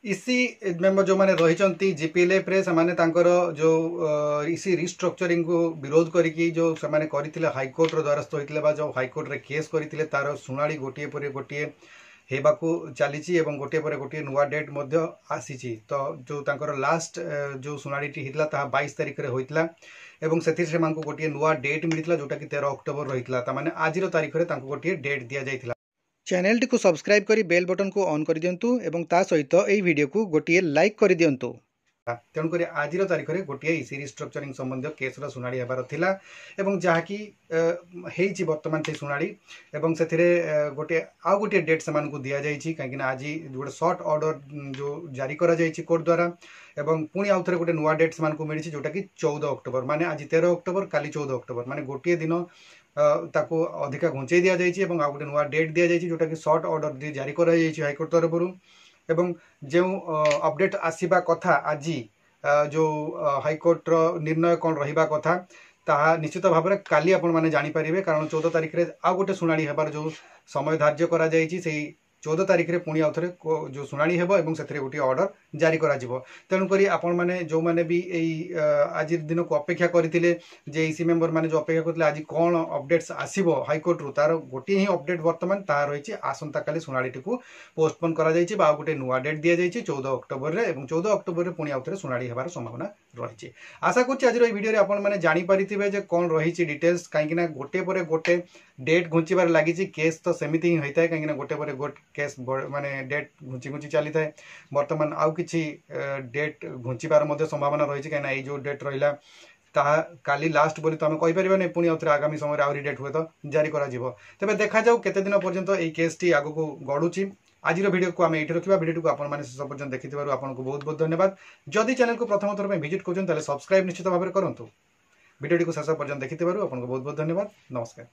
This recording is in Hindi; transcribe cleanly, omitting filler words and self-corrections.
इसी मेंबर जो मैंने रही जीपीएलएफ रे से जो इसी रिस्ट्रक्चरिंग को विरोध करिकी जो से करते हाईकोर्ट द्वारस्थ होता जो हाईकोर्ट रे केस करते तार शुणाणी गोटे पर गोटे हेबाकू चली गोटे पर गोटे नुआ डेट आसी तो जो तांकर लास्ट जो शुणाणी होता 22 तारिख में होता से गोटे नुआ डेट मिलता जोटा कि 13 अक्टोबर रही है आज तारिख में गोटे डेट दि जाता। चैनल टी को सब्सक्राइब करी बेल बटन को ऑन कर दिंतु एवं ता सहित एई वीडियो को गोटे लाइक कर दिंतु। तेणुक आज तारिख में गोटे इसी रिस्ट्रक्चरिंग संबंधी केस शुणाणी होबार थिला एवं जहाँकि बर्तमान से शुणाणी एवं से गोटे आउ गोटे डेट से दि जाइए कहीं आज गोटे सर्ट ऑर्डर जो जारी करा जाइए कोर्ट द्वारा एवं पुणी आउ थे गोटे नुआ डेट से मिली जोटा कि 14 अक्टोबर माने आज 13 अक्टोबर काली 14 अक्टोबर माने गोटे दिन ताको अधिका घुंचे दि जाइए आ गोटे नुआ डेट दि जाइए जोटा कि सर्ट ऑर्डर जारी करा हाईकोर्ट तरफ एवं जो अपडेट आसवा कथा आज जो हाईकोर्ट निर्णय कौन रहा कथा ताहा निश्चित भाव में काली आपण मैंने जानीपर कारण 14 तारिख में आउ गोटे शुणाणी होबार जो समय धार्य करा 14 तारिख में पुणी आउ थे जो शुणाणी होब और से गोटे ऑर्डर जारी करा तेणुक आपण मैंने जो मैंने भी आज दिन को अपेक्षा करते इसी मेंबर मैंने जो अपेक्षा करते आज कौन अपडेट्स आसो हाईकोर्ट रु तार गोटे ही अपडेट बर्तमान ता रही आसंता काली शुणाणी को पोस्टपोन करा गोटे नुआ डेट दि जाइए 14 अक्टोबर में 14 अक्टोबर में पुणी आउ थे शुणाणी होबार संभावना रही। आशा कर आज भिडियो आपण मैंने जानीपारे कौन रही डिटेल्स कहीं गोटे पर गोटे डेट घुंचार लगी केस तो सेमती ही होता है कहीं गोटे पर गोटे केस माने डेट घुंची घुंची चली था बर्तमान आउ किछि डेट घुंचार संभावना रही कहीं जो डेट रहा ताहा काली लास्ट बोली तो आम कहीपर पुणी आउ आगामी समय आहरी डेट हुए तो जारी करा तेज देखा जाऊ केते दिन पर्यंत यह केसटी आग को गड़ुची। आज भिडियो को आम ये रखा भिडियो को आपने शेष पर्यटन देखि आपको बहुत बहुत धन्यवाद। जदि चैनल को प्रथम थर विजिट कर सब्सक्राइब निश्चित भाव में करूँ। भिडियो को शेष पर्यटन देखि आपको बहुत बहुत धन्यवाद। नमस्कार।